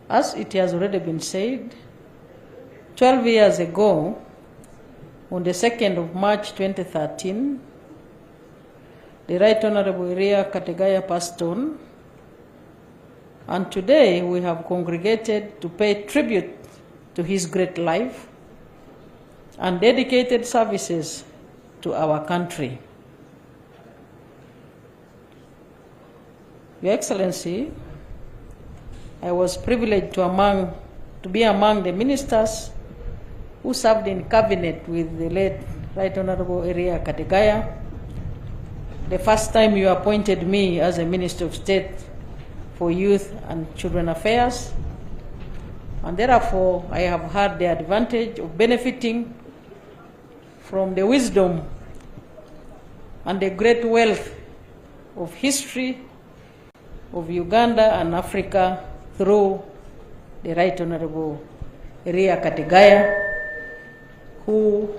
As it has already been said, 12 years ago, on the 2nd of March 2013, the Right Honorable Eriya Kategaya passed on, and today we have congregated to pay tribute to his great life and dedicated services to our country. Your Excellency, I was privileged to be among the ministers who served in cabinet with the late Right Honorable Eriya Kategaya. The first time you appointed me as a Minister of State for Youth and Children Affairs, and therefore I have had the advantage of benefiting from the wisdom and the great wealth of history of Uganda and Africa through the Right Honorable Eriya Kategaya, who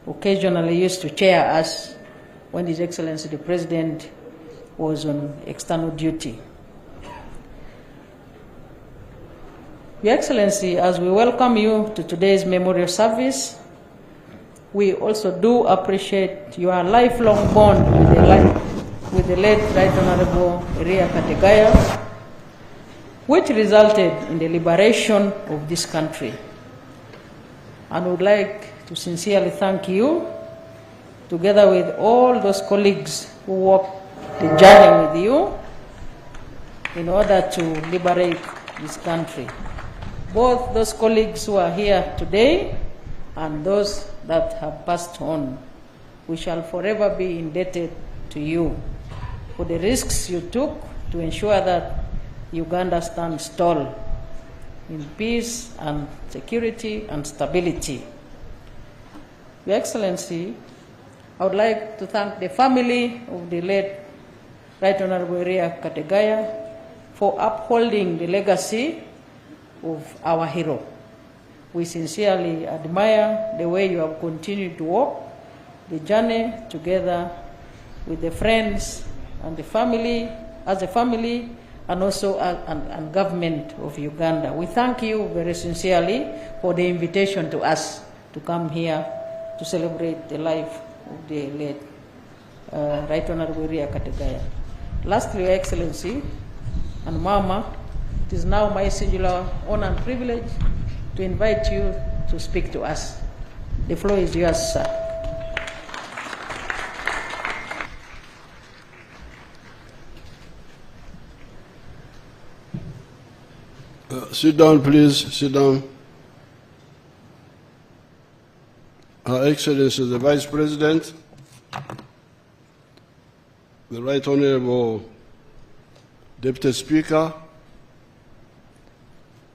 occasionally used to chair us when His Excellency the President was on external duty. Your Excellency, as we welcome you to today's memorial service, we also do appreciate your lifelong bond with the late Right Honorable Eriya Kategaya, which resulted in the liberation of this country. And would like to sincerely thank you, together with all those colleagues who walked the journey with you in order to liberate this country. Both those colleagues who are here today and those that have passed on, we shall forever be indebted to you for the risks you took to ensure that Uganda stands tall in peace and security and stability. Your Excellency, I would like to thank the family of the late Right Honorable Eriya Kategaya for upholding the legacy of our hero. We sincerely admire the way you have continued to walk the journey together with the friends and the family, as a family, and also and government of Uganda. We thank you very sincerely for the invitation to us to come here to celebrate the life of the late Right Honorable Eriya Kategaya. Lastly, Your Excellency and Mama, it is now my singular honor and privilege to invite you to speak to us. The floor is yours, sir. Sit down, please. Sit down. Her Excellency the Vice President, the Right Honorable Deputy Speaker,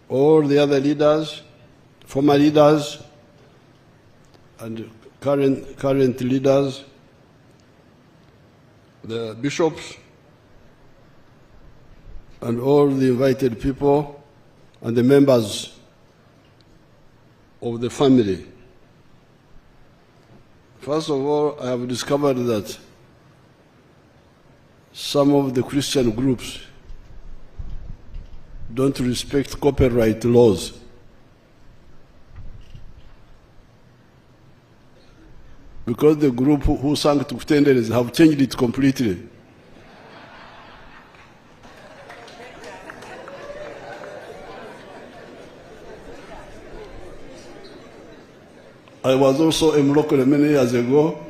all the other leaders, former leaders, and current leaders, the bishops, and all the invited people, and the members of the family. First of all, I have discovered that some of the Christian groups don't respect copyright laws. Because the group who sang to Tenders have changed it completely. I was also a Moroccan many years ago,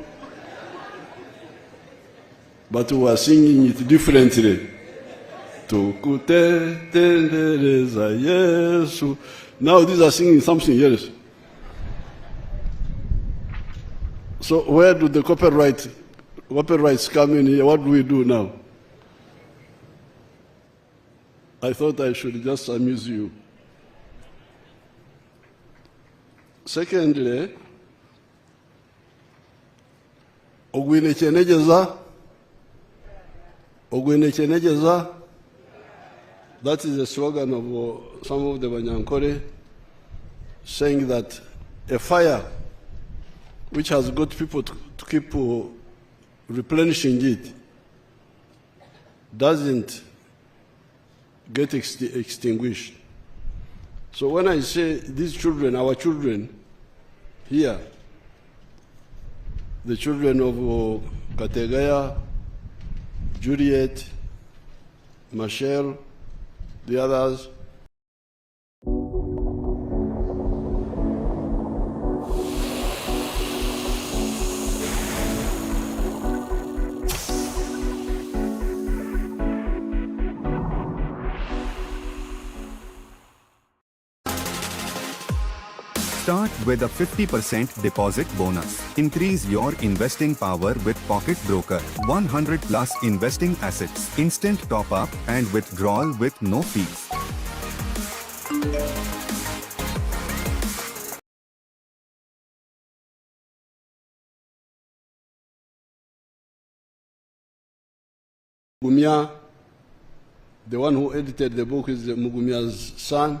but we were singing it differently. Now these are singing something else. So where do the copyrights come in here? What do we do now? I thought I should just amuse you. Secondly, Ogwine Chenejeza, that is the slogan of some of the Banyankore, saying that a fire which has got people to keep replenishing it doesn't get extinguished. So when I say these children, our children here, the children of Kategaya, Juliet, Michelle, the others, Start with a 50% deposit bonus. Increase your investing power with Pocket Broker. 100 plus investing assets. Instant top up and withdrawal with no fees. Mugumya, the one who edited the book is Mugumya's son.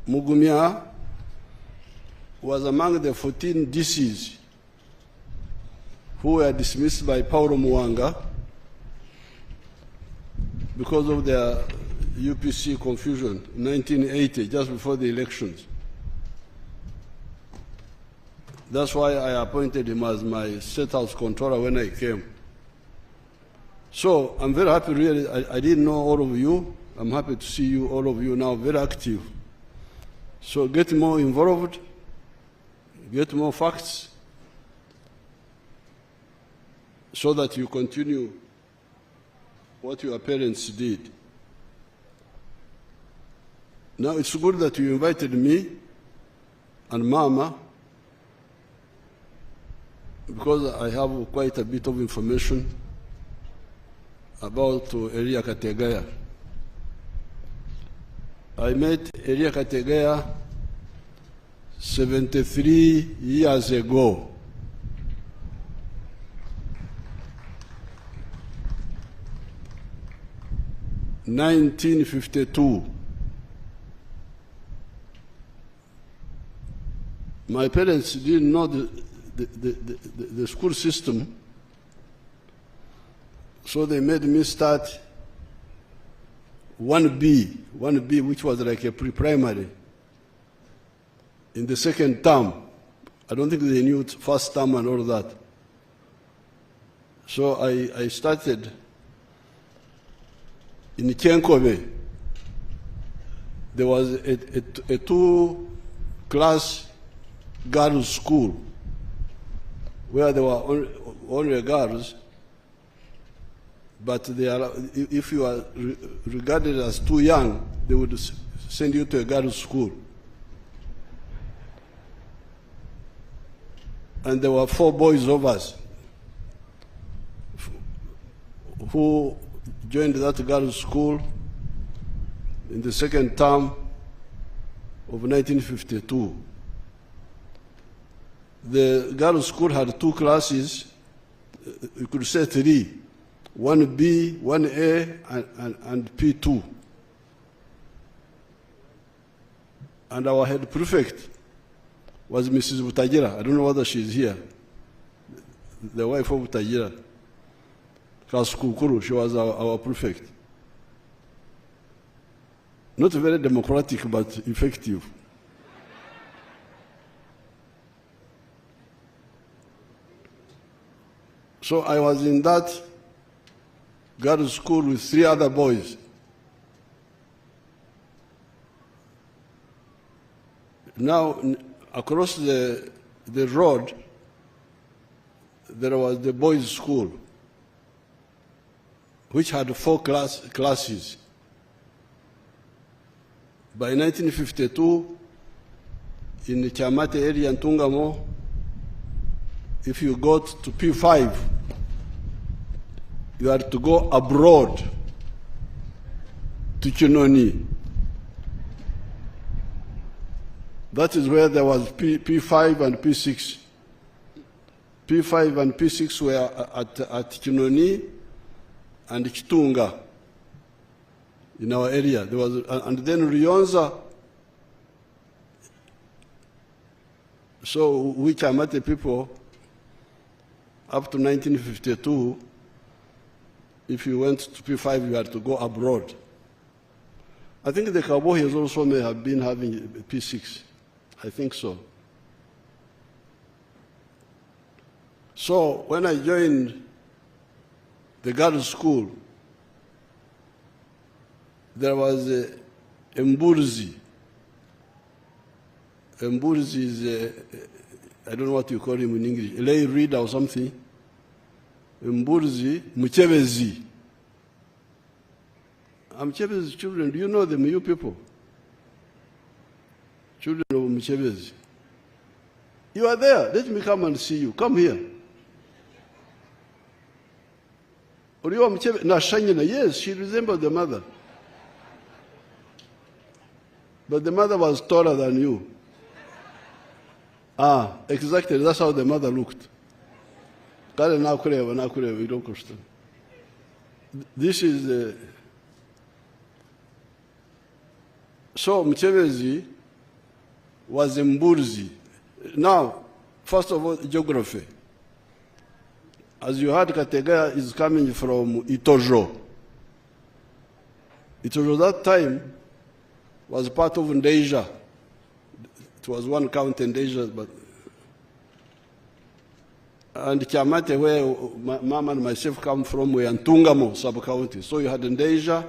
Mugumya was among the 14 DCs who were dismissed by Paulo Muwanga because of their UPC confusion in 1980, just before the elections. That's why I appointed him as my State House Controller when I came. So I'm very happy, really. I didn't know all of you. I'm happy to see you, all of you now, very active. So get more involved, get more facts, so that you continue what your parents did. Now it's good that you invited me and Mama, because I have quite a bit of information about Eriya Kategaya. I met Eriya Kategaya 73 years ago. In 1952. My parents didn't know the school system, so they made me start 1B, which was like a pre-primary, in the second term. I don't think they knew first term and all that. So I started in Kyenkobe. There was a two-class girls' school where there were only girls, but if you are regarded as too young, they would send you to a girls' school. And there were 4 boys of us who joined that girls' school in the second term of 1952. The girls' school had 2 classes, you could say 3. 1B, 1A, and P2. And our head prefect was Mrs. Butagira. I don't know whether she's here. The wife of Butagira. Kasukukuru, she was our prefect. Not very democratic, but effective. So I was in that girls' school with 3 other boys. Now, across the road, there was the boys' school, which had 4 classes. By 1952, in the Chamate area in Tungamo, if you got to P5, you had to go abroad to Chinoni. That is where there was P5 and P6. P5 and P6 were at Chinoni and Kitunga in our area. There was, and then Ryonza. So we Chamate people, up to 1952, if you went to P5, you had to go abroad. I think the Kabohis also may have been having P6. I think so. So when I joined the girls' school, there was a Mburzi. Mburzi is I don't know what you call him in English, a lay reader or something. Mburzi, Museveni. Museve's children, do you know them, you people? Children of Museveni. You are there. Let me come and see you. Come here. Yes, she resembles the mother. But the mother was taller than you. Ah, exactly. That's how the mother looked. This is the... So Museveni was in Mburzi. Now, first of all, geography. As you heard, Kategaya is coming from Itojo. Itojo that time was part of Ndeja. It was one county in Ndeja, but and Kiamate, where Mama and myself come from, were in Tungamo sub-county. So you had Ndeja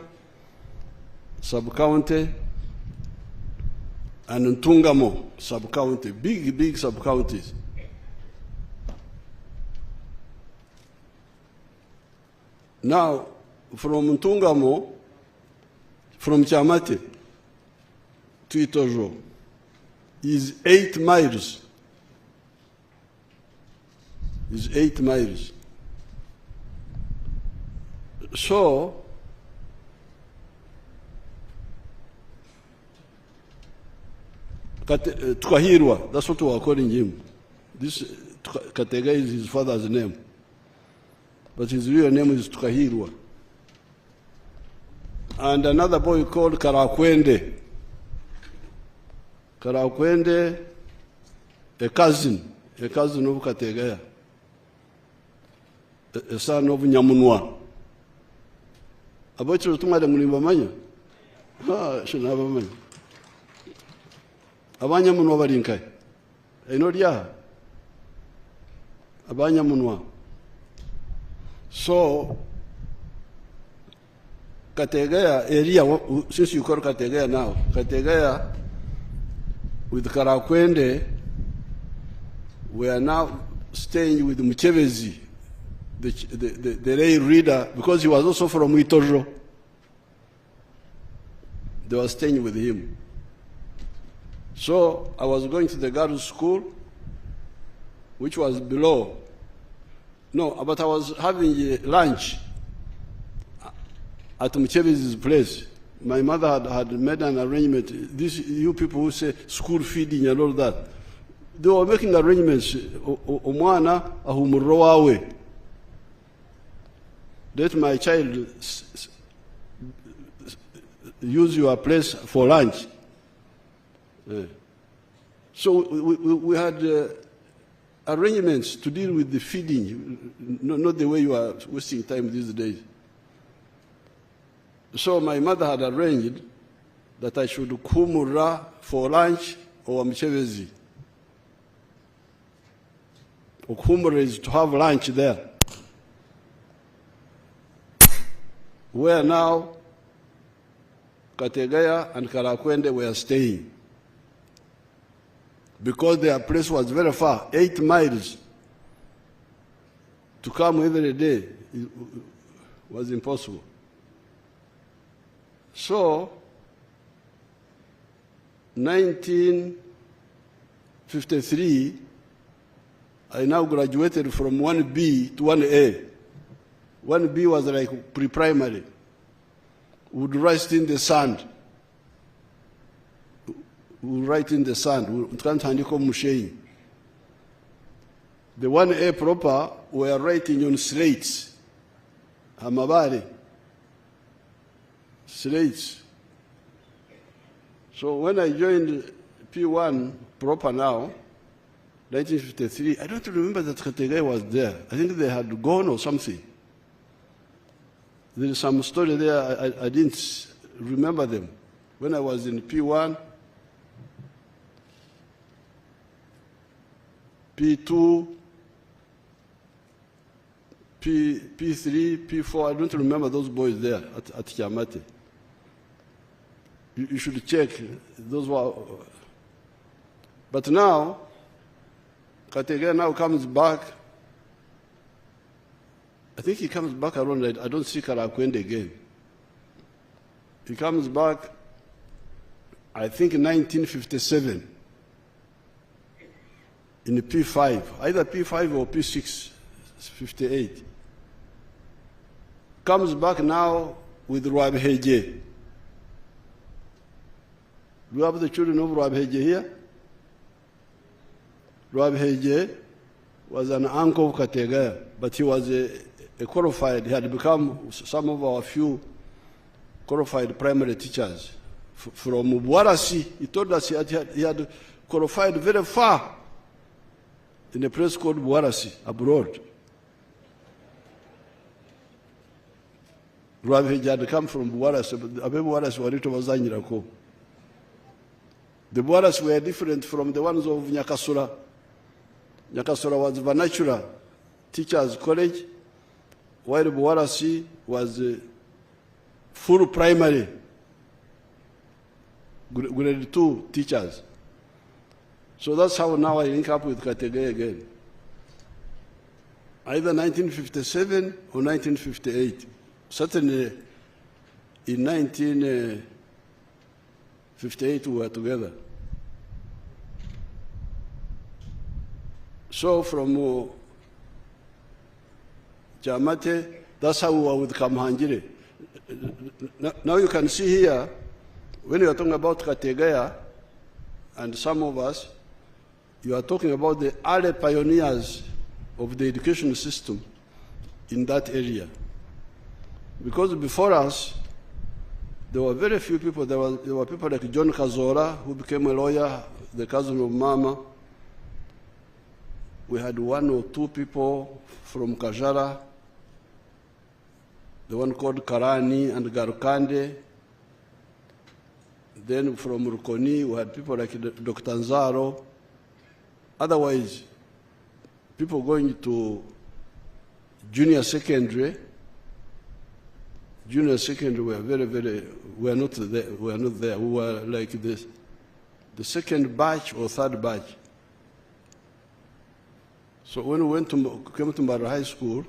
sub-county and Tungamo sub-county, big sub-counties. Now, from Tungamo, from Kiamate to Itojo, is 8 miles. Is 8 miles. So, Tukahirwa, that's what we are calling him. This Kategaya is his father's name. But his real name is Tukahirwa. And another boy called Karakwende. Karakwende, a cousin of Kategaya, a son of Nyamunwa. About you to Madam Mulimamanya? Ah, should have a man. Abanyamunwa Barinkai. I know Yaha. Abanyamunwa. So, Kategaya, Eriya, since you call Kategaya now, Kategaya with Karakwende, we are now staying with Museveni, the lay reader, because he was also from Itojo. They were staying with him. So I was going to the girls' school, which was below. No, but I was having lunch at Museveni's place. My mother had made an arrangement. You people who say school feeding and all that, they were making arrangements. Omwana ahumurowawe. Let my child use your place for lunch. So we had arrangements to deal with the feeding, not the way you are wasting time these days. So my mother had arranged that I should kumura for lunch or Museveni. Kumura is to have lunch there. Where now Kategaya and Karakwende were staying. Because their place was very far, 8 miles. To come every day was impossible. So, 1953, I now graduated from 1B to 1A. 1B was like pre-primary. Would rest in the sand. We write in the sand. The 1A proper were writing on slates. Hamabari. Slates. So when I joined P1 proper now, 1953, I don't remember that Kategaya was there. I think they had gone or something. There is some story there, I didn't remember them. when I was in P1, P2, P3, P4, I don't remember those boys there at Kiamate. You should check. Those were. But now, Kategaya now comes back. I think he comes back around, I don't see Karakwende again. He comes back, I think in 1957, in the P5, either P5 or P6, 58. Comes back now with Rwabheje. Do you have the children of Rwabheje here? Rwabheje was an uncle of Kategaya, but he was a qualified, he had become some of our few qualified primary teachers. From Buarasi, he told us he had qualified very far in a place called Buarasi, abroad. Rwabheje had come from Buarasi, but Buarasi were Wazanyirako. The Buarasi were different from the ones of Nyakasura. Nyakasura was vernacular teachers' college, while Buarasi was full primary, grade 2 teachers. So that's how now I link up with Kategaya again. Either 1957 or 1958. Certainly in 1958 we were together. So from Jamate, that's how we were with Kamhanjire. Now you can see here, when you are talking about Kategaya, and some of us, you are talking about the early pioneers of the education system in that area. Because before us, there were very few people. There were people like John Kazora, who became a lawyer, the cousin of Mama. We had 1 or 2 people from Kajara, the one called Karani and Garukande. Then from Rukoni, we had people like Dr. Nzaro. Otherwise, people going to junior secondary were we were not there. We were like this, the second batch or third batch. So when we came to Mara High School,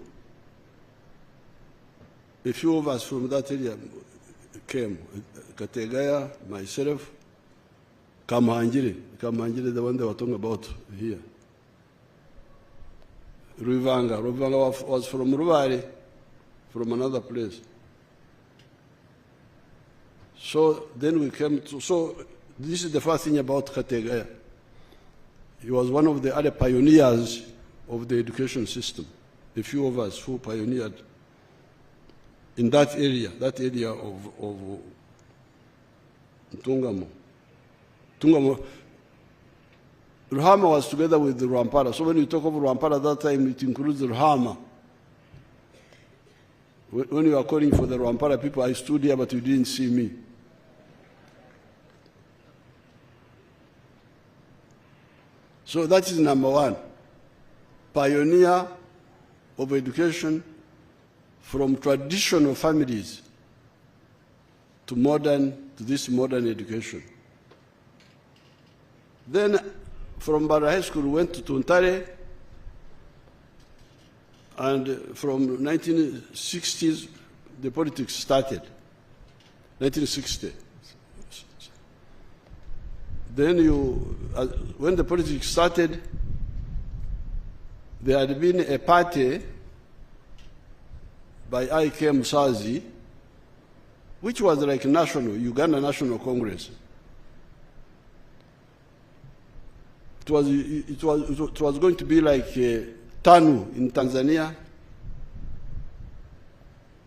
a few of us from that area came. Kategaya, myself, Kamhanjire, the one they were talking about here. Ruvanga was from Ruvari, from another place. So then we came to, so this is the first thing about Kategaya. He was one of the other pioneers of the education system. A few of us who pioneered in that area of Tungamo. Ruhama was together with the Rwampara. So when you talk of Rwampara at that time, it includes Ruhama. When you are calling for the Rwampara people, I stood here, but you didn't see me. So that is number one. Pioneer of education from traditional families to this modern education. Then from Bara High School, we went to Tuntare, and from 1960s, the politics started, 1960. Then when the politics started, there had been a party by I.K. Musazi, which was like Uganda National Congress. It was going to be like TANU in Tanzania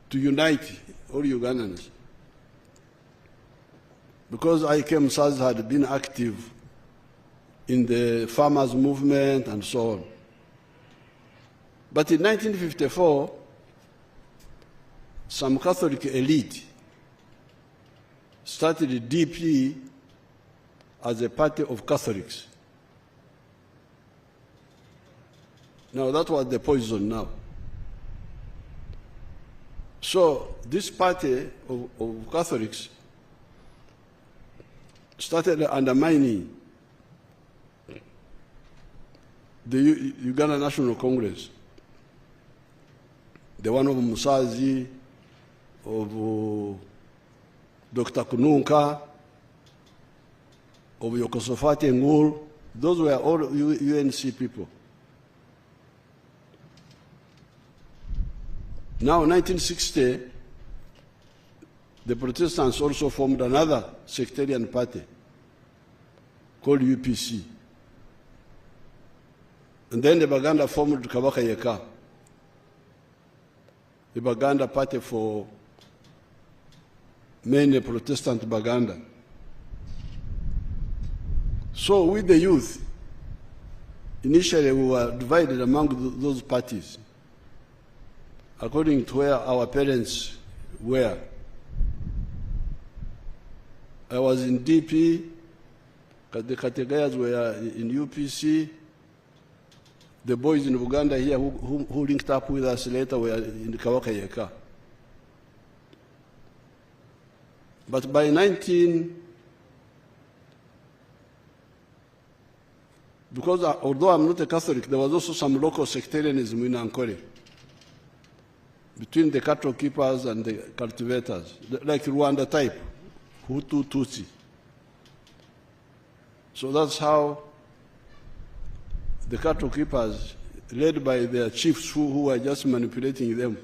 to unite all Ugandans. Because I.K. Musazi had been active in the farmers' movement and so on. But in 1954, some Catholic elite started DP as a party of Catholics. Now that was the poison now. So this party of Catholics started undermining the Uganda National Congress, the one of Musazi, of Dr. Kununka, of Yokosofati Ngul. Those were all UNC people. Now, in 1960, the Protestants also formed another sectarian party called UPC. And then the Baganda formed Kategaya'S, the Baganda party for mainly Protestant Baganda. So with the youth, initially we were divided among those parties, according to where our parents were. I was in DP, the Kategaya'S were in UPC. The boys in Uganda here who linked up with us later were in Kategaya'S. But by because although I'm not a Catholic, there was also some local sectarianism in Ankole, between the cattle keepers and the cultivators, like Rwanda type, Hutu, Tutsi. So that's how the cattle keepers, led by their chiefs who were just manipulating them,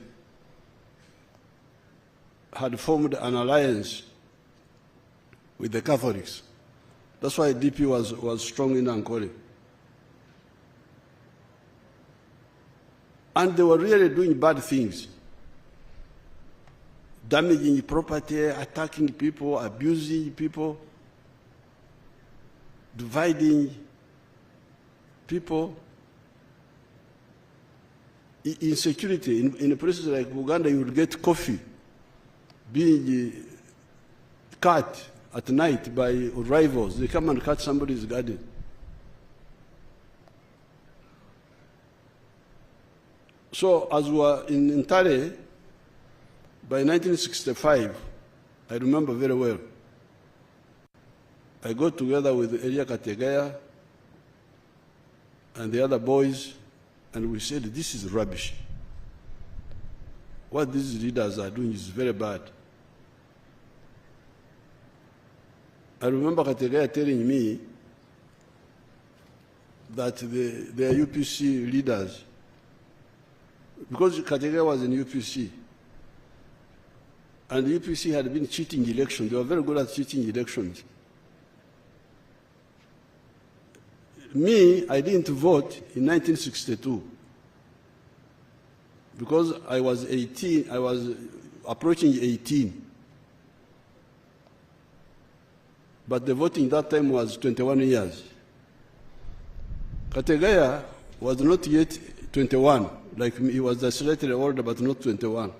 had formed an alliance with the Catholics. That's why DP was strong in Ankole. And they were really doing bad things, damaging property, attacking people, abusing people, dividing people. Insecurity. In places like Uganda, you will get coffee being cut at night by rivals. They come and cut somebody's garden. So as we were in Ntare, by 1965, I remember very well, I got together with Eriya Kategaya'S and the other boys, and we said, this is rubbish. What these leaders are doing is very bad. I remember Kategaya'S telling me that their UPC leaders, because Kategaya'S was in UPC, and the UPC had been cheating elections. They were very good at cheating elections. Me, I didn't vote in 1962 because I was 18, I was approaching 18. But the voting that time was 21 years. Kategaya'S was not yet 21, like me. He was slightly older, but not 21.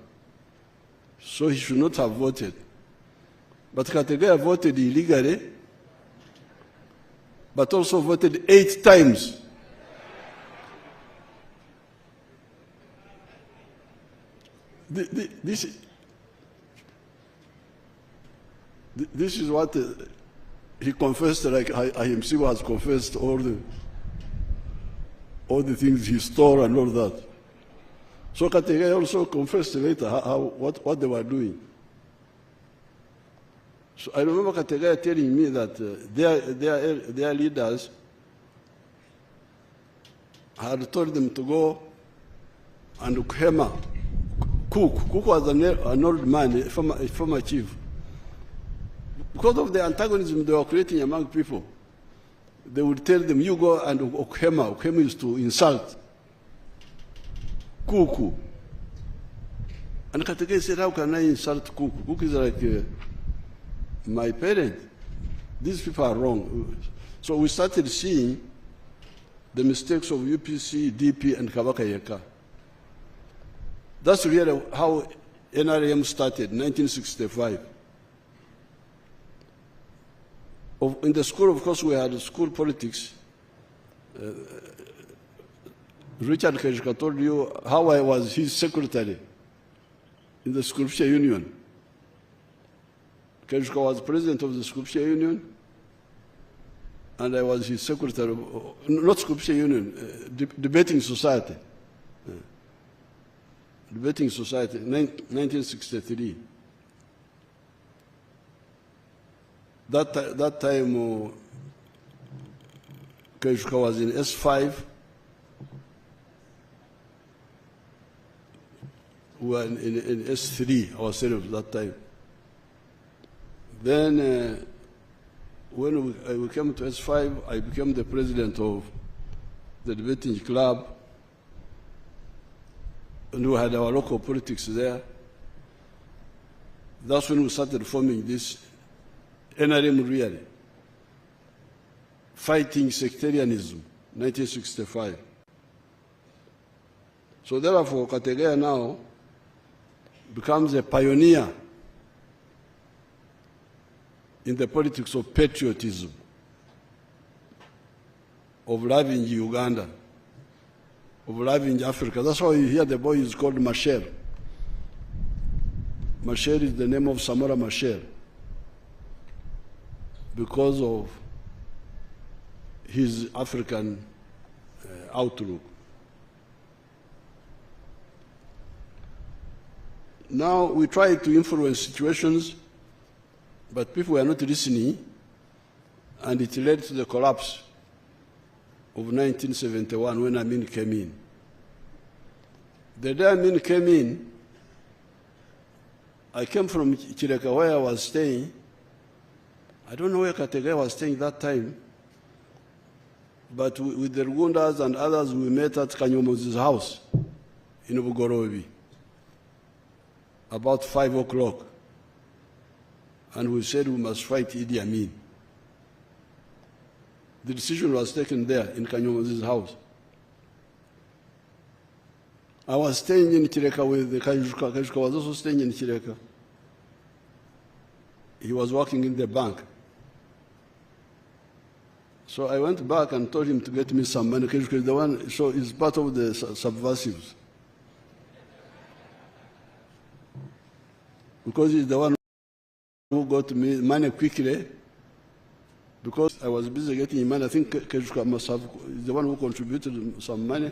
So he should not have voted. But Kategaya'S voted illegally, but also voted 8 times. This is what he confessed, like I himself has confessed all the things he stole and all that. So Kategaya'S also confessed later what they were doing. So I remember Kategaya'S telling me that their leaders had told them to go and Kuhema, Cook was an old man, a former chief. Because of the antagonism they were creating among people, they would tell them, you go and Okhema. Okhema is to insult. Kuku. And Kategaya'S said, how can I insult Kuku? Kuku is like my parent. These people are wrong. So we started seeing the mistakes of UPC, DP, and Kategaya'S. That's really how NRM started, 1965. In the school, of course, we had school politics. Richard Kategaya told you how I was his secretary in the Scripture Union. Kategaya was president of the Scripture Union, and I was his secretary, not Scripture Union, Debating Society. Debating Society, 1963. That time, Kategaya was in S5. We were in S3 ourselves that time. Then, when we came to S5, I became the president of the debating club, and we had our local politics there. That's when we started forming this NRM really, fighting sectarianism, 1965. So therefore, Kategaya now becomes a pioneer in the politics of patriotism, of loving Uganda, of loving Africa. That's why you hear the boy is called Machel. Machel is the name of Samora Machel because of his African outlook. Now we try to influence situations, but people were not listening, and it led to the collapse of 1971 when Amin came in. The day Amin came in, I came from Kireka where I was staying. I don't know where Kategaya was staying that time, but with the Rugundas and others, we met at Kanyomozi's house in Bugorobi about 5 o'clock. And we said we must fight Idi Amin. The decision was taken there in Kanyomozi's house. I was staying in Kireka with the Kajuka. Kajuka was also staying in Kireka. He was working in the bank. So I went back and told him to get me some money. Kajuka is the one, so he's part of the subversives. Because he's the one who got me money quickly, because I was busy getting money. I think Kajuka must have, is the one who contributed some money.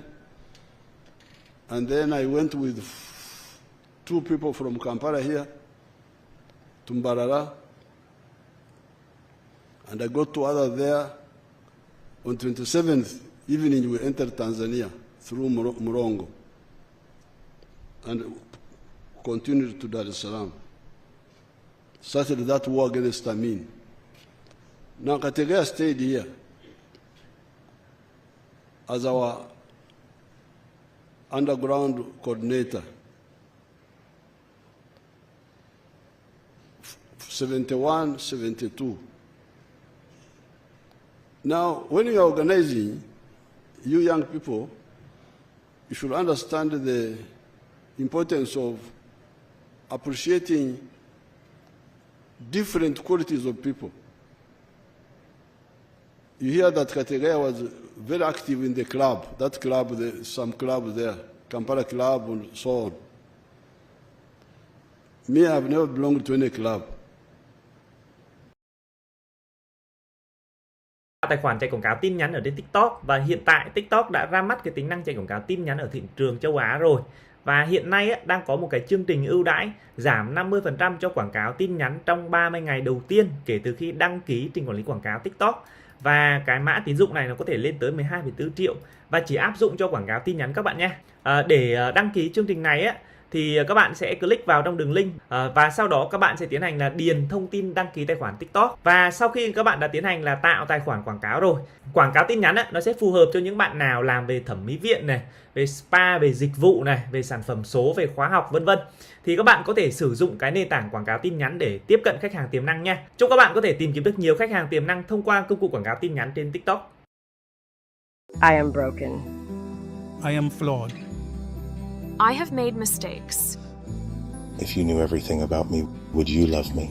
And then I went with 2 people from Kampala here to Mbarara, and I got 2 others there. On 27th evening, we entered Tanzania through Murongo and continued to Dar es Salaam. Started that war against Amin. Now Kategaya stayed here as our underground coordinator. 71, 72. Now, when you are organizing, you young people, you should understand the importance of appreciating different qualities of people. You hear that Kategaya was very active in the club, that club, some club there, Kampala Club and so on. Me, I've never belonged to any club. Tài khoản chạy quảng cáo tin nhắn ở trên TikTok, và hiện tại TikTok đã ra mắt cái tính năng chạy quảng cáo tin nhắn ở thị trường châu Á rồi. Và hiện nay đang có một cái chương trình ưu đãi giảm 50% cho quảng cáo tin nhắn trong 30 ngày đầu tiên kể từ khi đăng ký trình quản lý quảng cáo TikTok. Và cái mã tín dụng này nó có thể lên tới 12,4 triệu và chỉ áp dụng cho quảng cáo tin nhắn các bạn nhé. Để đăng ký chương trình này thì các bạn sẽ click vào trong đường link và sau đó các bạn sẽ tiến hành là điền thông tin đăng ký tài khoản TikTok. Và sau khi các bạn đã tiến hành là tạo tài khoản quảng cáo rồi, quảng cáo tin nhắn nó sẽ phù hợp cho những bạn nào làm về thẩm mỹ viện này, về spa, về dịch vụ này, về sản phẩm số, về khóa học vân vân. Thì các bạn có thể sử dụng cái nền tảng quảng cáo tin nhắn để tiếp cận khách hàng tiềm năng nha. Chúc các bạn có thể tìm kiếm được nhiều khách hàng tiềm năng thông qua công cụ quảng cáo tin nhắn trên TikTok. I am broken. I am flawed. I have made mistakes. If you knew everything about me, would you love me?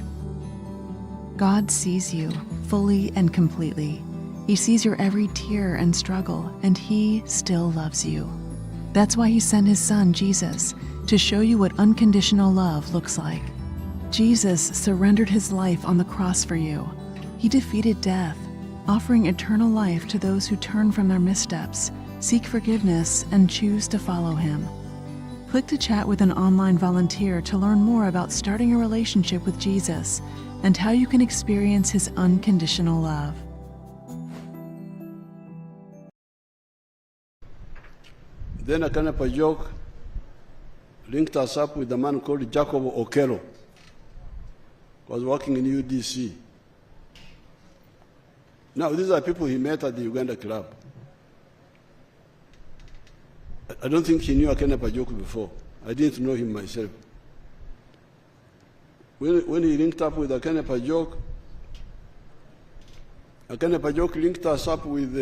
God sees you fully and completely. He sees your every tear and struggle, and He still loves you. That's why He sent His Son, Jesus, to show you what unconditional love looks like. Jesus surrendered His life on the cross for you. He defeated death, offering eternal life to those who turn from their missteps, seek forgiveness, and choose to follow Him. Click to chat with an online volunteer to learn more about starting a relationship with Jesus and how you can experience His unconditional love. Then a kind of a joke linked us up with a man called Jacob Okello, who was working in UDC. Now, these are people he met at the Uganda club. I don't think he knew Akena Pajoku before. I didn't know him myself. When he linked up with Akena Pajok linked us up with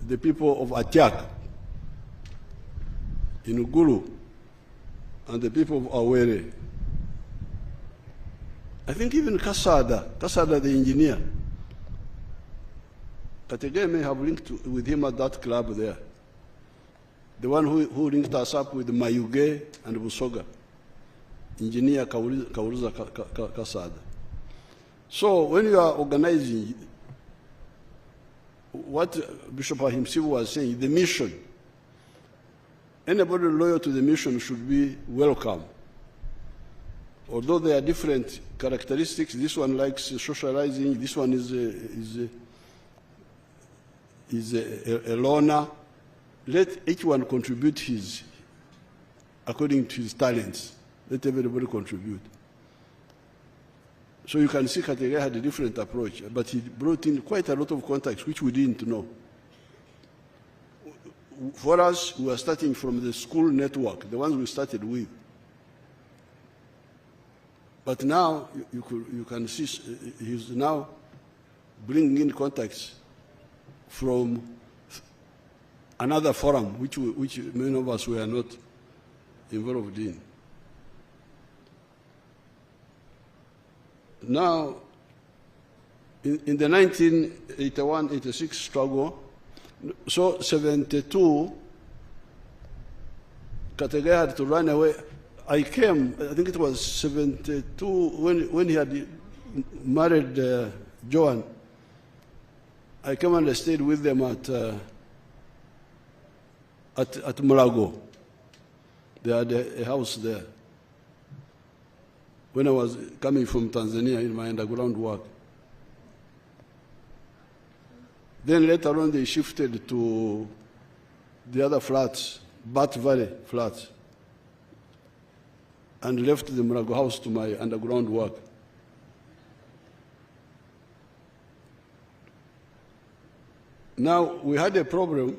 the people of Atiak in Ugulu and the people of Awere. I think even Kasada the engineer, Kategaya may have linked with him at that club there. The one who linked us up with Mayuge and Busoga, engineer Kauruza Kasada. So when you are organizing, what Bishop himself was saying, the mission, anybody loyal to the mission should be welcome. Although there are different characteristics, this one likes socializing, this one is a loner. Let each one contribute according to his talents. Let everybody contribute. So you can see Kategaya had a different approach, but he brought in quite a lot of contacts which we didn't know. For us, we are starting from the school network, the ones we started with. But now you can see he's now bringing in contacts from another forum which many of us were not involved in. Now, in the 1981-86 struggle, so 72, Kategaya had to run away. I came, I think it was 72, when he had married Joan. I came and I stayed with them at Mulago. They had a house there. When I was coming from Tanzania in my underground work. Then later on they shifted to the other flats, Bat Valley flats, and left the Mulago house to my underground work. Now, we had a problem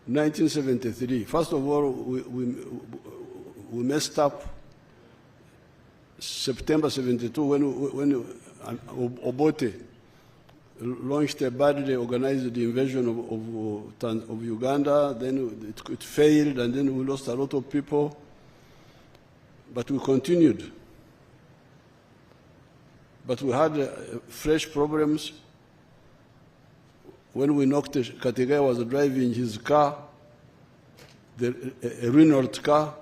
in 1973. First of all, we messed up September 72 when Obote launched a badly organized invasion of Uganda. Then it failed, and then we lost a lot of people. But we continued. But we had fresh problems. When we knocked, Kategaya was driving his car, a Renault car.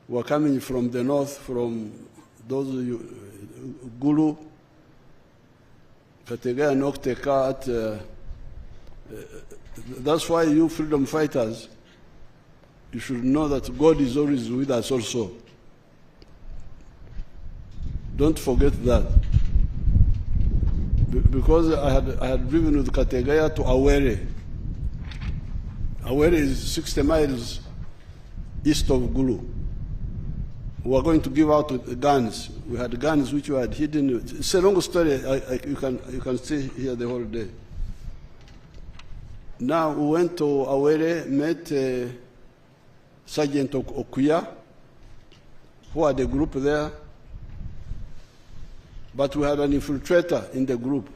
We were coming from the north, from those Gulu. Kategaya knocked a car at... that's why you freedom fighters, you should know that God is always with us also. Don't forget that. Because I had driven with Kategaya to Awere. Awere is 60 miles east of Gulu. We were going to give out guns. We had guns which we had hidden. It's a long story. You can stay here the whole day. Now we went to Awere, met Sergeant Okuya, who had a group there. But we had an infiltrator in the group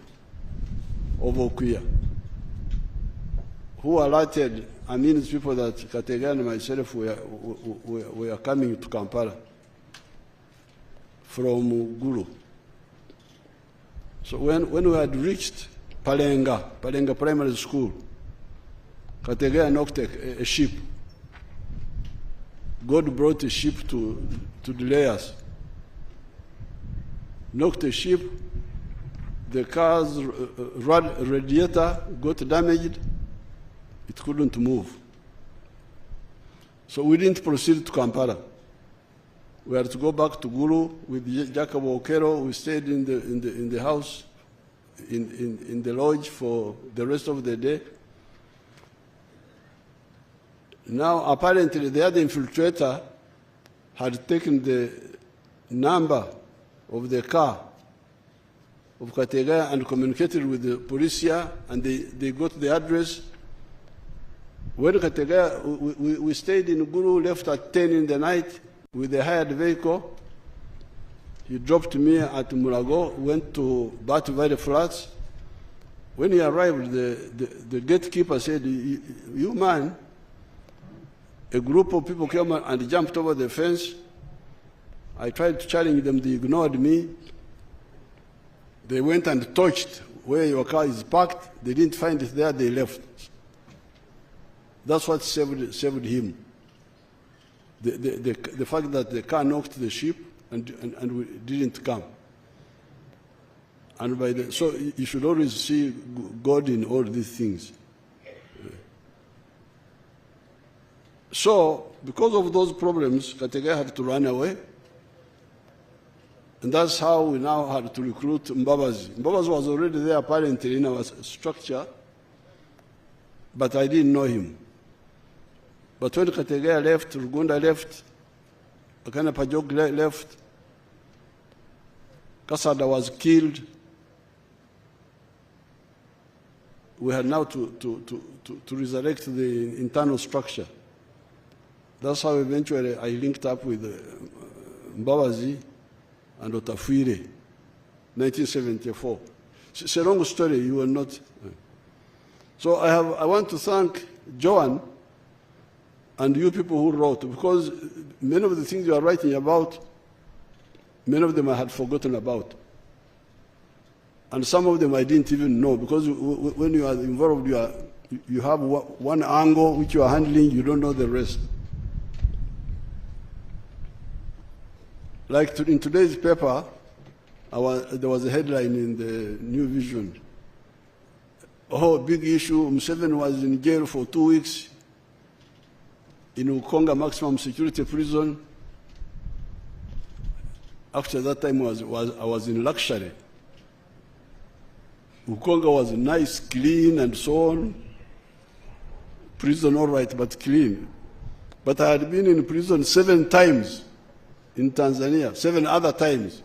of Okuya. who alerted Amin's people that Kategaya and myself were coming to Kampala from Gulu. So when we had reached Palenga Primary School, Kategaya knocked a sheep. God brought a sheep to delay us. Knocked a sheep, the car's radiator got damaged, it couldn't move. So we didn't proceed to Kampala. We had to go back to Gulu with Jacob Okero. We stayed in the house, in the lodge for the rest of the day. Now, apparently, the other infiltrator had taken the number of the car of Kategaya and communicated with the police here, and they got the address. When Kategaya, we stayed in Gulu, left at 10 in the night with a hired vehicle. He dropped me at Mulago, went to Batu Valley Flats. When he arrived, the gatekeeper said, you man, a group of people came and jumped over the fence. I tried to challenge them, they ignored me. They went and touched where your car is parked. They didn't find it there, they left. That's what saved him. The fact that the car knocked the sheep and we didn't come. And so you should always see God in all these things. So, because of those problems, Kategaya had to run away. And that's how we now had to recruit Mbabazi. Mbabazi was already there apparently in our structure, but I didn't know him. But when Kategaya left, Rugunda left, Akana Pajok left, Kasada was killed, we had now to resurrect the internal structure. That's how eventually I linked up with Mbabazi and Otafuire, 1974. It's a long story, you will not. So I want to thank Joan and you people who wrote, because many of the things you are writing about, many of them I had forgotten about. And some of them I didn't even know, because when you are involved, you have one angle which you are handling, you don't know the rest. Like in today's paper, there was a headline in the New Vision. Oh, big issue, Museveni was in jail for 2 weeks in Ukonga maximum security prison. After that time, I was in luxury. Ukonga was nice, clean, and so on. Prison all right, but clean. But I had been in prison 7 times. In Tanzania, 7 other times.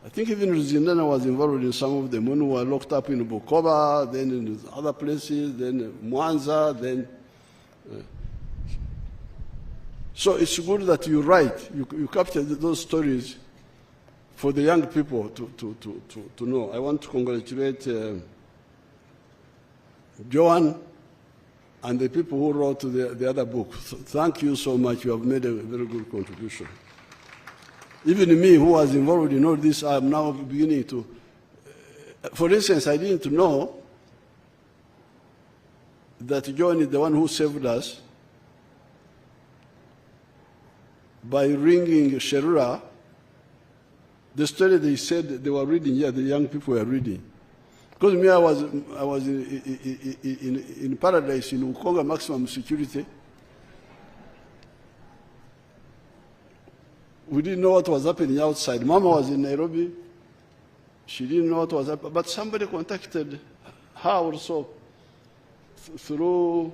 I think even Ruzindana was involved in some of them when we were locked up in Bukoba, then in other places, then Mwanza, then. So it's good that you write, you capture those stories for the young people to know. I want to congratulate Joan and the people who wrote the other book. So thank you so much. You have made a very good contribution. Even me, who was involved in all this, I am now beginning to. For instance, I didn't know that John is the one who saved us by ringing Sherura. The story they said they were reading here, the young people were reading. Because me, I was in paradise in Ukonga maximum security. We didn't know what was happening outside. Mama was in Nairobi. She didn't know what was happening. But somebody contacted her also through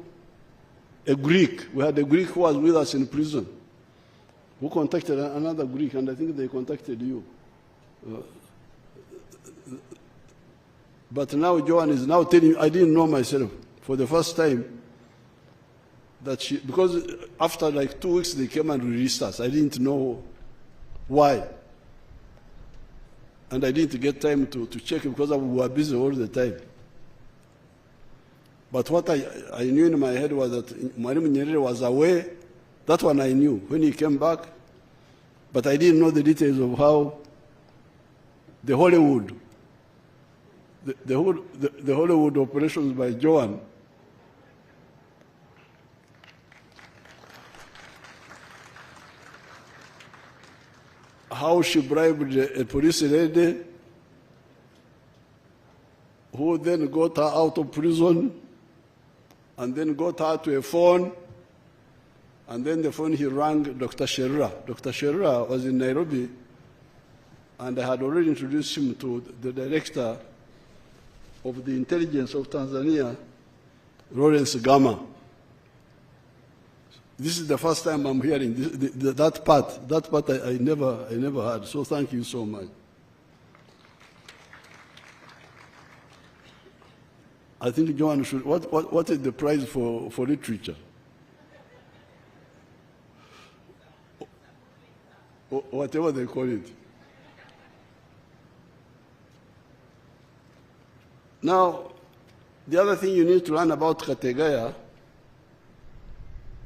a Greek. We had a Greek who was with us in prison, who contacted another Greek, and I think they contacted you. But now Joan is now telling me, I didn't know myself for the first time that she, because after like 2 weeks they came and released us. I didn't know why. And I didn't get time to check because we were busy all the time. But what I knew in my head was that Mwalimu Nyerere was away. That one I knew when he came back. But I didn't know the details of how the Hollywood, the Hollywood operations by Joan, how she bribed a police lady who then got her out of prison and then got her to a phone, and then the phone he rang Dr. Sherra. Dr. Sherra was in Nairobi, and I had already introduced him to the director of the intelligence of Tanzania, Lawrence Gama. This is the first time I'm hearing that part. That part I never heard. So thank you so much. I think Joan should. What is the prize for literature? Or whatever they call it. Now, the other thing you need to learn about Kategaya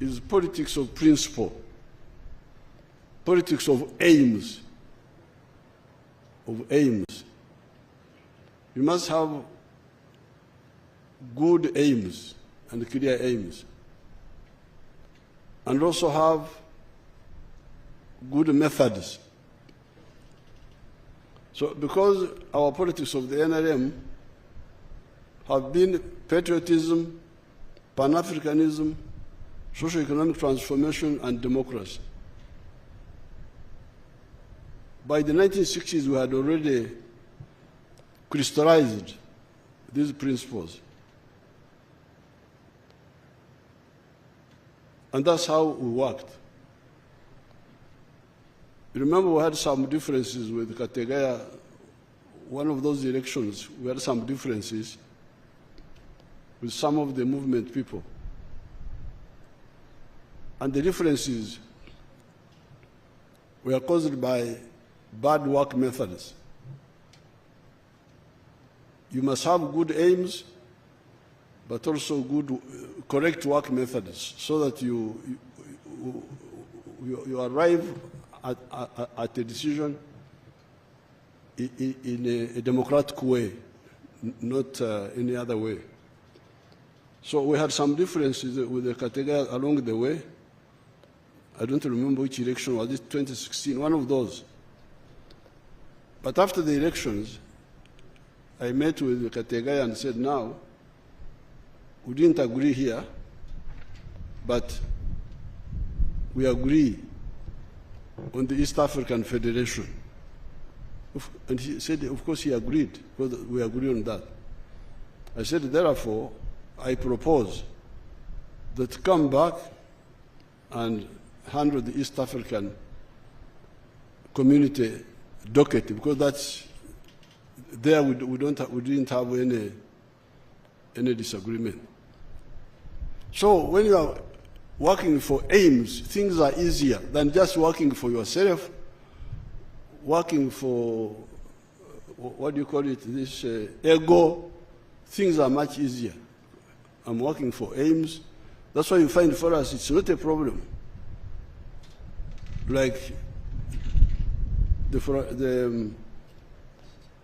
is politics of principle, politics of aims. You must have good aims and clear aims, and also have good methods. So because our politics of the NRM have been patriotism, Pan-Africanism, socio-economic transformation, and democracy. By the 1960s, we had already crystallized these principles. And that's how we worked. Remember, we had some differences with Kategaya. One of those elections, we had some differences with some of the movement people. And the differences were caused by bad work methods. You must have good aims, but also good, correct work methods, so that you arrive at a decision in a democratic way, not any other way. So we had some differences with the Kategaya along the way. I don't remember which election was it, 2016, one of those. But after the elections, I met with the Kategaya and said, now, we didn't agree here, but we agree on the East African Federation. And he said, of course he agreed, because we agree on that. I said, therefore, I propose that come back and handle the East African community docket, because that's, there we didn't have any disagreement. So when you are working for aims, things are easier than just working for yourself, working for, what do you call it, this ego. Things are much easier. I'm working for aims. That's why you find for us, it's not a problem. Like the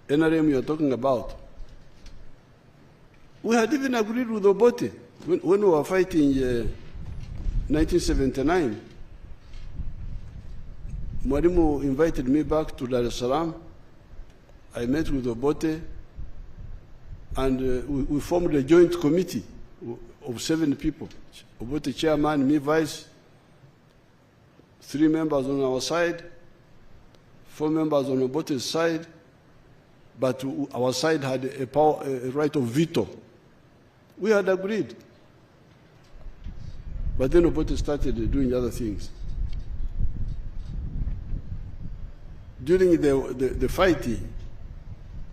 NRM you're talking about. We had even agreed with Obote when we were fighting 1979. Mwalimu invited me back to Dar es Salaam. I met with Obote, and we formed a joint committee of 7 people. Obote chairman, me vice, 3 members on our side, 4 members on Obote's side, but our side had a right of veto. We had agreed. But then Obote started doing other things. During the fighting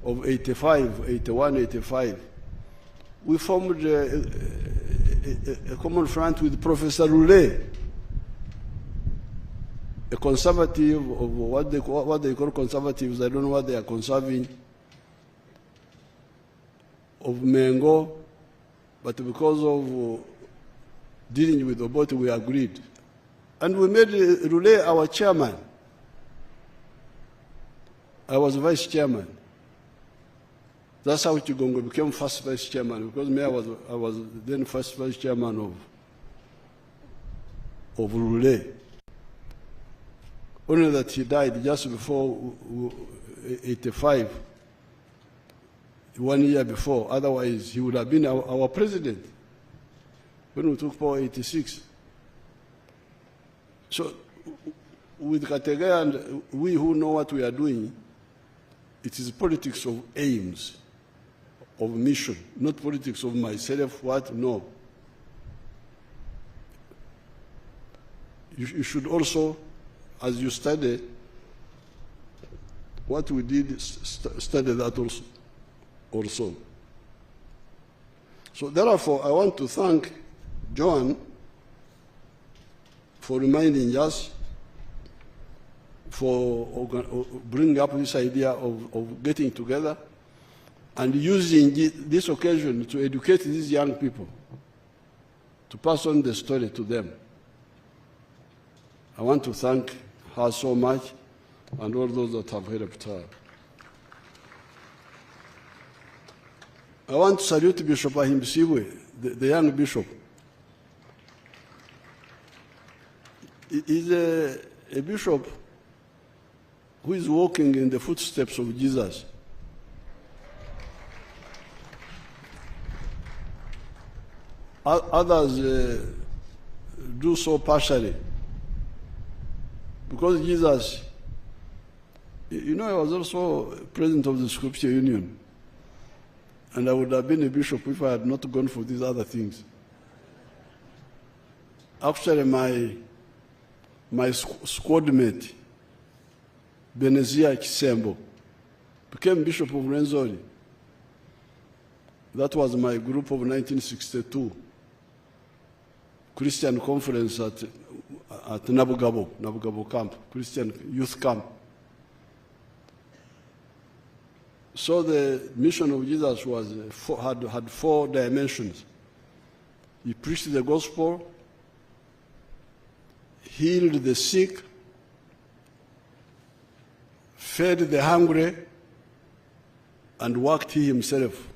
of 85, 81, 85, we formed a common front with Professor Rule, a conservative of what they call conservatives. I don't know what they are conserving, of Mengo, but because of dealing with Obote, we agreed. And we made Rule our chairman. I was vice chairman. That's how Chigongo became first vice chairman, because me, I was then first vice chairman of Rule. Only that he died just before 85, 1 year before. Otherwise, he would have been our president when we took power 86. So with Kategaya and we who know what we are doing, it is politics of aims, of mission, not politics of myself, what, no. You should also, as you study what we did, study that also. So therefore, I want to thank John for reminding us, for bringing up this idea of getting together and using this occasion to educate these young people, to pass on the story to them. I want to thank her so much and all those that have helped her. I want to salute Bishop Ahimsiwe, the young bishop. He's a bishop who is walking in the footsteps of Jesus. Others do so partially. Because Jesus, you know, I was also president of the Scripture Union. And I would have been a bishop if I had not gone for these other things. Actually, my squad mate, Benezia Kisembo, became Bishop of Rwenzori. That was my group of 1962 Christian conference at Nabugabo camp, Christian youth camp. So the mission of Jesus had 4 dimensions. He preached the gospel, healed the sick, fed the hungry, and worked he himself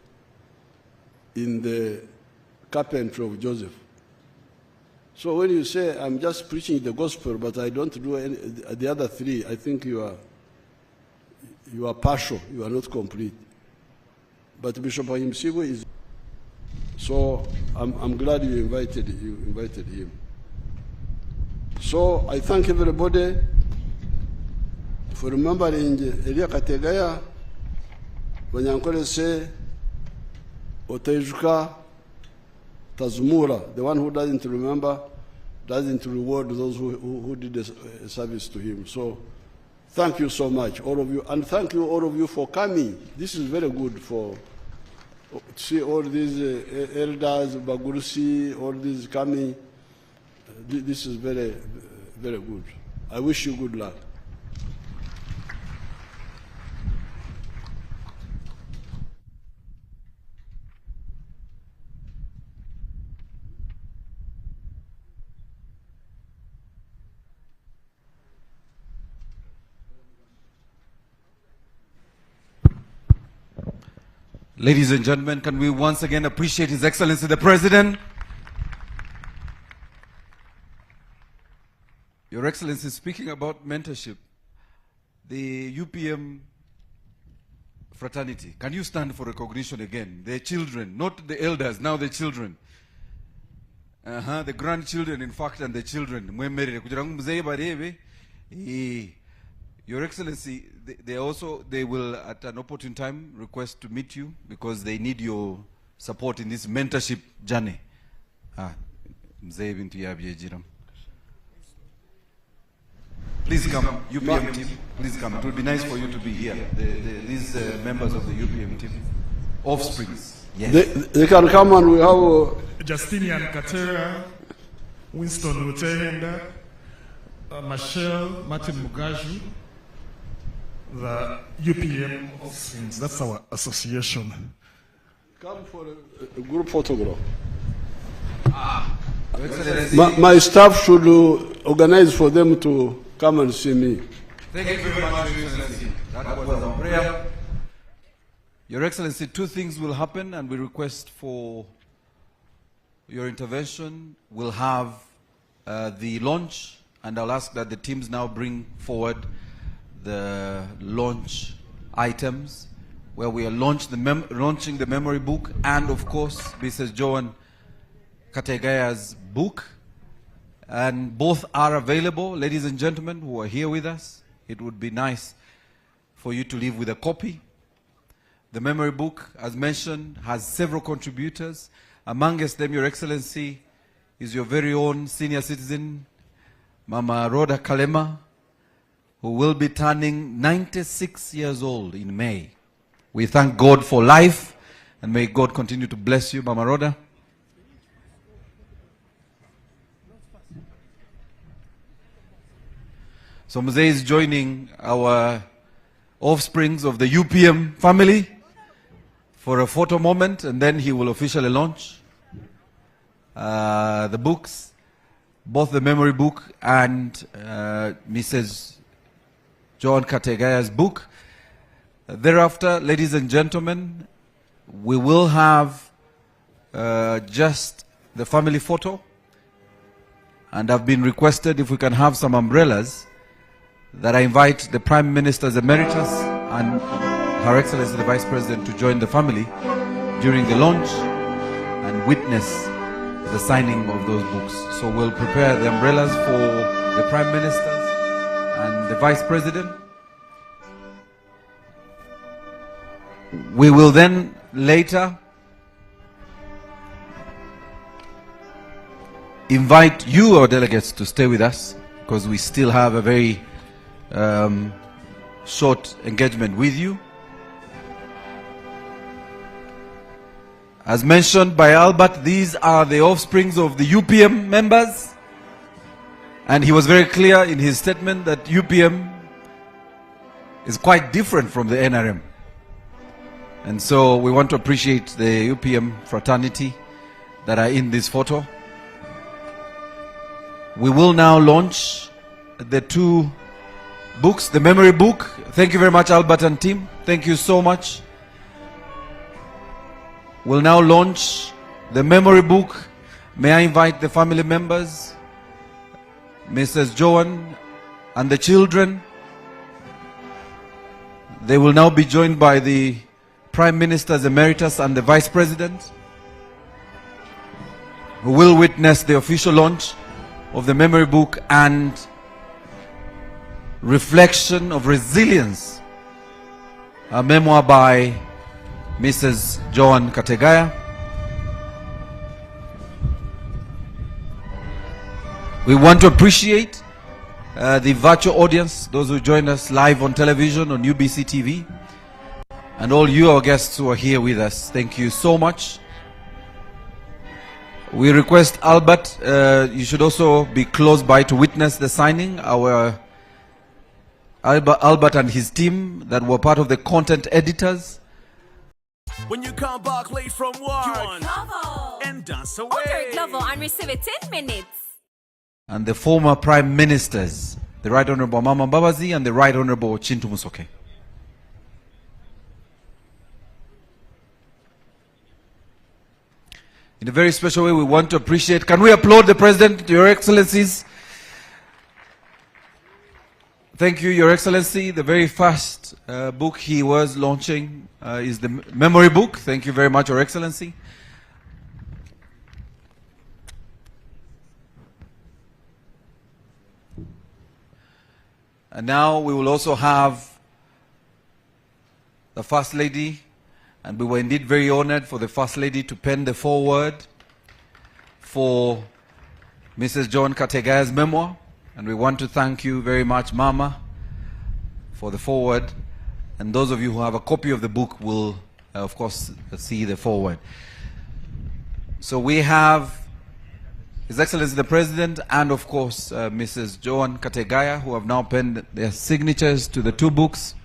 in the carpentry of Joseph. So when you say, I'm just preaching the gospel, but I don't do the other 3, I think you are partial, you are not complete. But Bishop Ahimsiwe is, so I'm glad you invited him. So I thank everybody for remembering Eriya Kategaya, Banyankole se, Otejuka, Tazumura, the one who doesn't remember, doesn't reward those who did a service to him. So thank you so much, all of you. And thank you, all of you, for coming. This is very good to see all these elders, Bagurusi, all these coming. This is very, very good. I wish you good luck. Ladies and gentlemen, can we once again appreciate His Excellency the President? Your Excellency, speaking about mentorship, the UPM fraternity, can you stand for recognition again? The children, not the elders, now the children. The grandchildren, in fact, and the children. Your Excellency, they will at an opportune time request to meet you because they need your support in this mentorship journey. Please come, UPM team. Please come. It would be nice for you to be here. These members of the UPM team, offsprings. Yes. They can come and we have Justinian Katera, Winston Mutehenda, Michelle Martin Mugaju, the UPM offsprings. That's our association. come for a group photograph. Your Excellency, My staff should organize for them to come and see me. thank you very much, Your Excellency. That was our prayer. Your Excellency, two things will happen, and we request for your intervention. We'll have the launch, and I'll ask that the teams now bring forward the launch items, where we are launching the memory book, and of course, Mrs. Joan Kategaya'S book. And both are available. Ladies and gentlemen who are here with us, it would be nice for you to leave with a copy. The memory book, as mentioned, has several contributors. Amongst them, Your Excellency, is your very own senior citizen, Mama Rhoda Kalema, who will be turning 96 years old in May. We thank God for life, and may God continue to bless you, Mama Rhoda. So Mzee is joining our offsprings of the UPM family for a photo moment, and then he will officially launch the books, both the memory book and Mrs. Joan Kategaya'S book. Thereafter, ladies and gentlemen, we will have just the family photo, and I've been requested if we can have some umbrellas, that I invite the Prime Minister's Emeritus and Her Excellency the Vice President to join the family during the launch and witness the signing of those books. So we'll prepare the umbrellas for the Prime Ministers and the Vice President. We will then later invite you, our delegates, to stay with us, because we still have a very short engagement with you. As mentioned by Albert, these are the offsprings of the UPM members, and he was very clear in his statement that UPM is quite different from the NRM. And so we want to appreciate the UPM fraternity that are in this photo. We will now launch the two books, the memory book. Thank you very much, Albert and team. Thank you so much. We'll now launch the memory book. May I invite the family members, Mrs. Joan and the children. They will now be joined by the Prime Minister's Emeritus and the Vice President, who will witness the official launch of the memory book and Reflection of Resilience, a memoir by Mrs. Joan Kategaya. We want to appreciate the virtual audience, those who join us live on television on UBC TV, and all you, our guests who are here with us. Thank you so much. We request Albert, you should also be close by to witness the signing. Our Albert and his team that were part of the content editors. When you come back late from work, you want Glovo and dance away. Order Glovo and receive it 10 minutes. And the former Prime Ministers, the Right Honorable Mama Mbabazi and the Right Honorable Chintu Musoke. In a very special way, we want to appreciate. Can we applaud the President, Your Excellencies? Thank you, Your Excellency. The very first book he was launching is the memory book. Thank you very much, Your Excellency. And now we will also have the First Lady, and we were indeed very honored for the First Lady to pen the foreword for Mrs. Joan Kategaya'S memoir. And we want to thank you very much, Mama, for the foreword. And those of you who have a copy of the book will, of course, see the foreword. So we have His Excellency the President and, of course, Mrs. Joan Kategaya, who have now penned their signatures to the two books.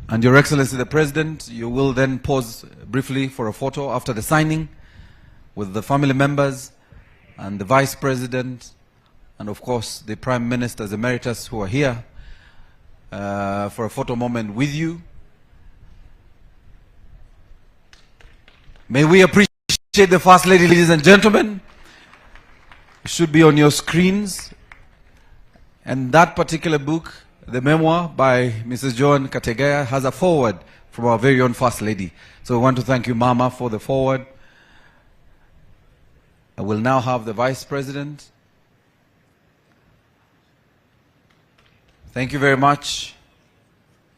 And Your Excellency the President, you will then pause briefly for a photo after the signing with the family members and the Vice President and of course the Prime Ministers Emeritus who are here for a photo moment with you. May we appreciate the First Lady, ladies and gentlemen. It should be on your screens. And that particular book, the memoir by Mrs. Eriya Kategaya, has a foreword from our very own First Lady. So we want to thank you, Mama, for the foreword. I will now have the Vice President. Thank you very much,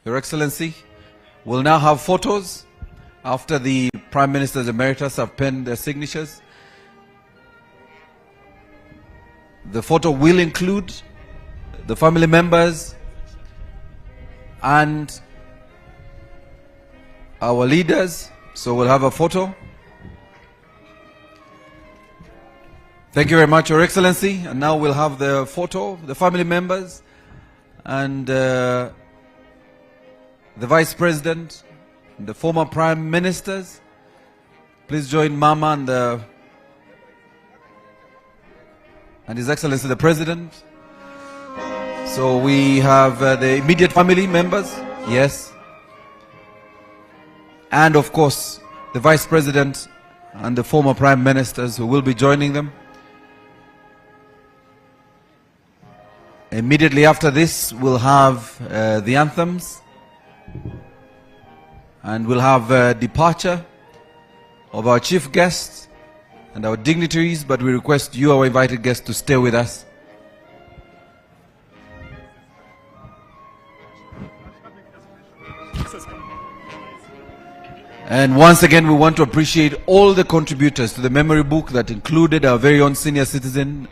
Your Excellency. We'll now have photos after the Prime Ministers Emeritus have penned their signatures. The photo will include the family members and our leaders. So we'll have a photo. Thank you very much, Your Excellency. And now we'll have the photo, the family members and the Vice President, and the former Prime Ministers. Please join Mama and His Excellency the President. So we have the immediate family members, yes. And of course, the Vice President and the former Prime Ministers who will be joining them. Immediately after this, we'll have the anthems. And we'll have departure of our chief guests and our dignitaries, but we request you, our invited guests, to stay with us. And once again, we want to appreciate all the contributors to the memory book that included our very own senior citizen,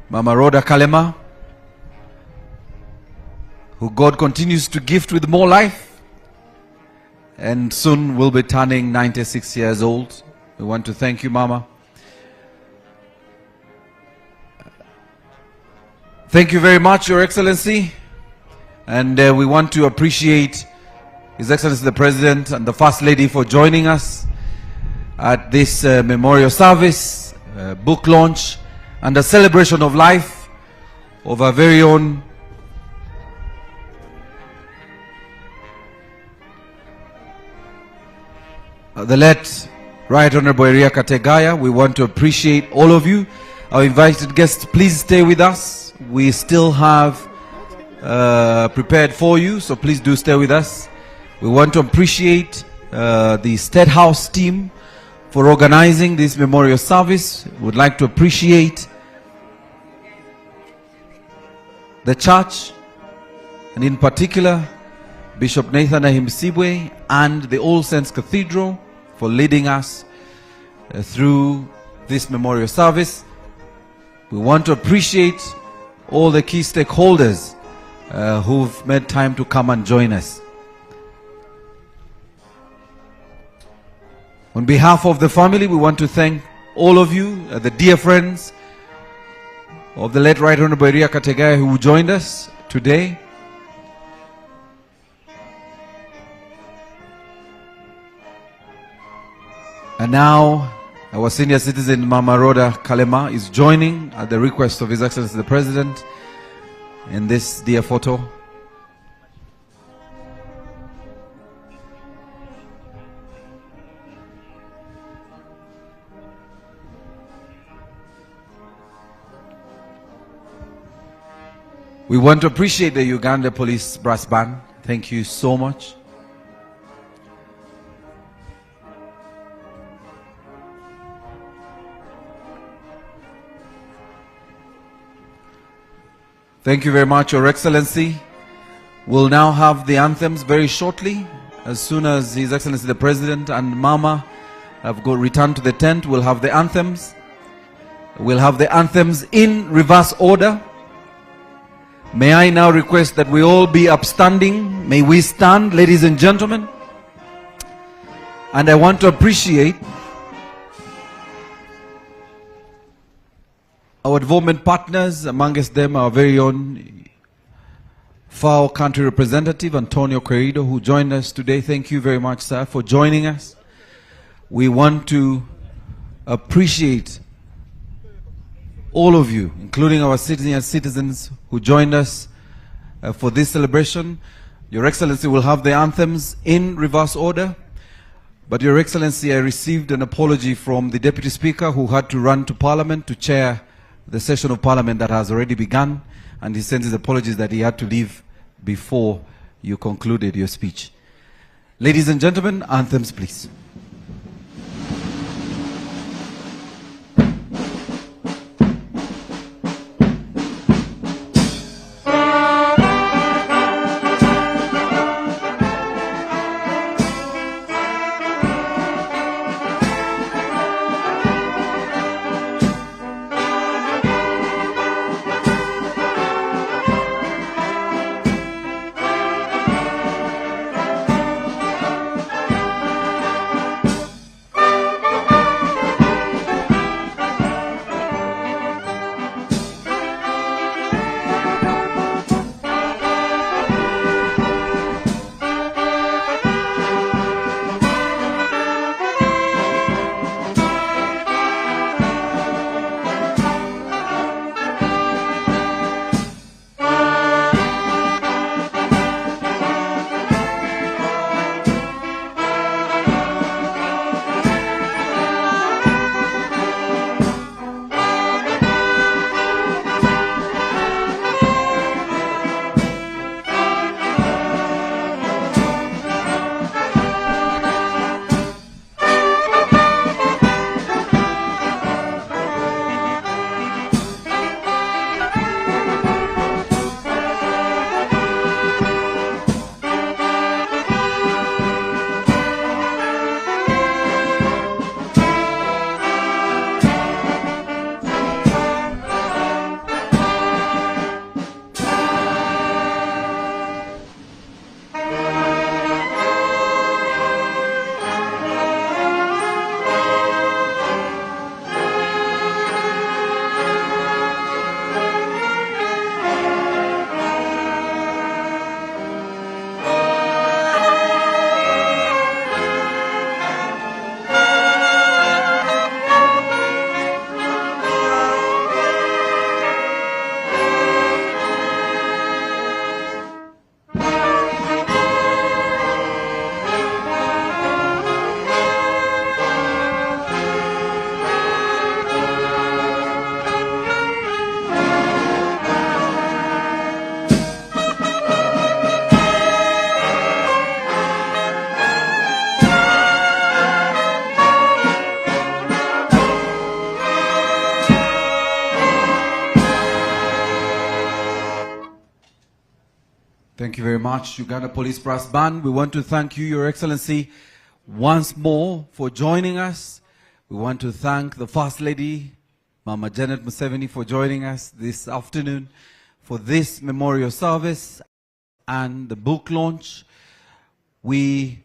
Mama Rhoda Kalema, who God continues to gift with more life, and soon will be turning 96 years old. We want to thank you, Mama. Thank you very much, Your Excellency. And we want to appreciate His Excellency the President and the First Lady for joining us at this memorial service, book launch, and a celebration of life of our very own the late Right Honorable Eriya Kategaya. We want to appreciate all of you. Our invited guests, please stay with us. We still have prepared for you, so please do stay with us. We want to appreciate the State House team for organizing this memorial service. We would like to appreciate the church, and in particular Bishop Nathan Ahimsibwe and the All Saints Cathedral for leading us through this memorial service. We want to appreciate all the key stakeholders who've made time to come and join us. On behalf of the family, we want to thank all of you, the dear friends of the late Right Honorable Eriya Kategaya who joined us today. And now, our senior citizen, Mama Rhoda Kalema, is joining at the request of His Excellency the President in this dear photo. We want to appreciate the Uganda Police Brass Band. Thank you so much. Thank you very much, Your Excellency. We'll now have the anthems very shortly. As soon as His Excellency the President and Mama have returned to the tent, we'll have the anthems. We'll have the anthems in reverse order. May I now request that we all be upstanding. May we stand, ladies and gentlemen. And I want to appreciate our development partners, amongst them our very own FAO Country Representative Antonio Querido, who joined us today. Thank you very much, sir, for joining us. We want to appreciate all of you, including our senior citizens who joined us for this celebration. Your Excellency will have the anthems in reverse order. But Your Excellency, I received an apology from the Deputy Speaker who had to run to Parliament to chair the session of Parliament that has already begun, and he sends his apologies that he had to leave before you concluded your speech. Ladies and gentlemen, anthems please. Thank you very much, Uganda Police Brass Band. We want to thank you, Your Excellency, once more for joining us. We want to thank the First Lady, Mama Janet Museveni, for joining us this afternoon for this memorial service and the book launch. We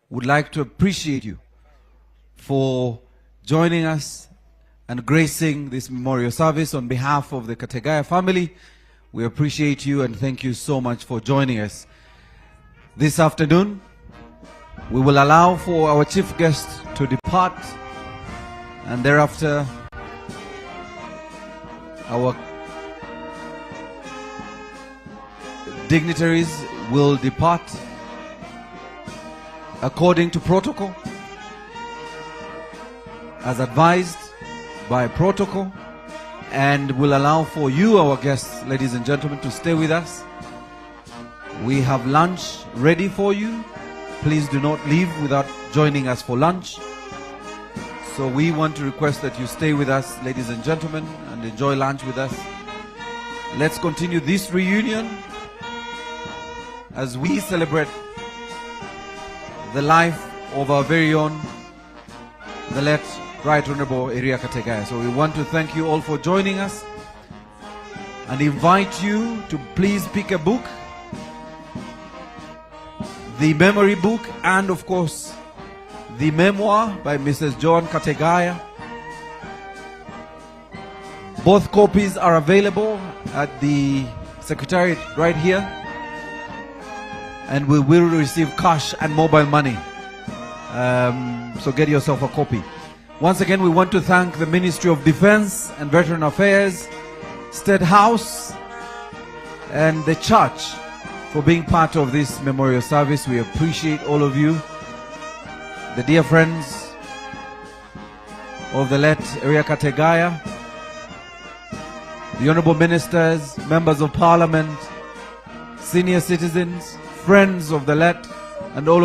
would like to appreciate you for joining us and gracing this memorial service on behalf of the Kategaya family. We appreciate you and thank you so much for joining us. This afternoon, we will allow for our chief guest to depart, and thereafter, our dignitaries will depart according to protocol, as advised by protocol, and will allow for you, our guests, ladies and gentlemen, to stay with us. We have lunch ready for you. Please do not leave without joining us for lunch. So we want to request that you stay with us, ladies and gentlemen, and enjoy lunch with us. Let's continue this reunion as we celebrate the life of our very own, the late Right Honorable Eriya Kategaya'S. So we want to thank you all for joining us and invite you to please pick a book, the memory book, and of course the memoir by Mrs. Joan Kategaya. Both copies are available at the Secretariat right here. And we will receive cash and mobile money. So get yourself a copy. Once again, we want to thank the Ministry of Defense and Veteran Affairs, State House, and the church for being part of this memorial service. We appreciate all of you, the dear friends of the late Eriya Kategaya, the honorable ministers, members of parliament, senior citizens, friends of the late, and all